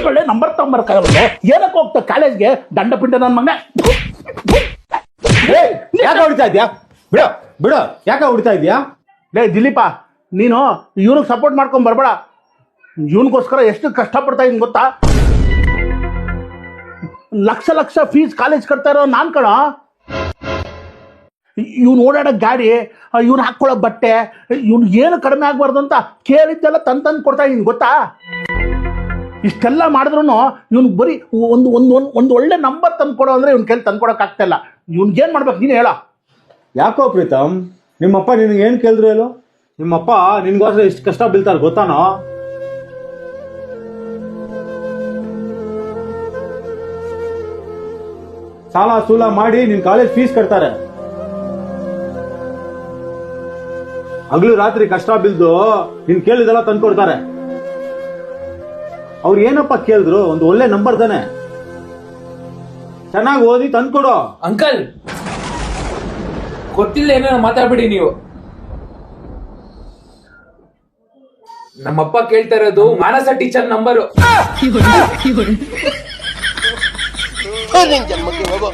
ಒಳ್ಳೆ ನಂಬರ್ ತಗೊಂಬರ್ಕಾಗಲ್ಲ. ಏನಕ್ಕೆ ಹೋಗ್ತಾ ಕಾಲೇಜ್ಗೆ ದಂಡ ಪಿಂಡ ನನ್ನ ಮಗ. ಯಾಕೆ ಹೊಡಿತಾ ಇದ್ಯಾ? ಬಿಡು ಬಿಡು, ಯಾಕೆ ಹೊಡಿತಾ ಇದ್ಯಾ? ಲೇ ದಿಲೀಪ, ನೀನು ಇವನಿಗೆ ಸಪೋರ್ಟ್ ಮಾಡ್ಕೊಂಡ್ ಬರ್ಬೇಡ. ಇವನಿಗೋಸ್ಕರ ಎಷ್ಟು ಕಷ್ಟಪಡ್ತಾ ಇದ್ದೀನಿ ಗೊತ್ತಾ? ಲಕ್ಷ ಲಕ್ಷ ಫೀಸ್ ಕಾಲೇಜ್ ಕಟ್ತಾ ಇರೋ ನಾನ್ ಕಣ. ಇವ್ನು ಓಡಾಡೋ ಗಾಡಿ, ಇವ್ನು ಹಾಕೊಳ್ಳೋ ಬಟ್ಟೆ, ಇವ್ನು ಏನು ಕಡಿಮೆ ಆಗ್ಬಾರ್ದು ಅಂತ ಕೇಳಿದ್ದೆಲ್ಲ ತಂದು ಕೊಡ್ತಾ ಇದ್ದೀನಿ ಗೊತ್ತಾ? ಇಷ್ಟೆಲ್ಲ ಮಾಡಿದ್ರು ಇವ್ನು ಬರೀ ಒಂದು ಒಳ್ಳೆ ನಂಬರ್ ತಂದು ಕೊಡೋ ಅಂದ್ರೆ ಇವ್ನ ಕೈಲಿ ತಂದು ಕೊಡೋಕೆ ಆಗ್ತಾ ಇಲ್ಲ. ಇವ್ನಿಗೇನು ಮಾಡ್ಬೇಕು ನೀನು ಹೇಳ? ಯಾಕೋ ಪ್ರೀತಮ್, ನಿಮ್ಮಪ್ಪ ನಿನಗೆ ಏನು ಕೇಳಿದ್ರು ಹೇಳು? ನಿಮ್ಮಪ್ಪ ನಿನ್ಗೋಸ್ಕರ ಎಷ್ಟು ಕಷ್ಟ ಬೀಳ್ತಾರೆ ಗೊತ್ತಾನೋ? ಸಾಲ ಸೂಲ ಮಾಡಿ ನಿನ್ ಕಾಲೇಜ್ ಫೀಸ್ ಕಟ್ತಾರೆ. ಹಗಲು ರಾತ್ರಿ ಕಷ್ಟ ಬಿದ್ದು ನಿನ್ ಕೇಳಿದೆಲ್ಲ ತಂದ್ಕೊಡ್ತಾರೆ. ಅವ್ರು ಏನಪ್ಪ ಕೇಳಿದ್ರು? ಒಂದು ಒಳ್ಳೆ ನಂಬರ್ ತಾನೆ, ಚೆನ್ನಾಗಿ ಓದಿ ತಂದ್ಕೊಡು. ಅಂಕಲ್, ಗೊತ್ತಿಲ್ಲ ಏನೋ ಮಾತಾಡ್ಬಿಡಿ ನೀವು. ನಮ್ಮಪ್ಪ ಕೇಳ್ತಾ ಇರೋದು ಮಾನಸ ಟೀಚರ್ ನಂಬರು. ಜನ್ಮಕ್ಕೆ ಹೋಗೋ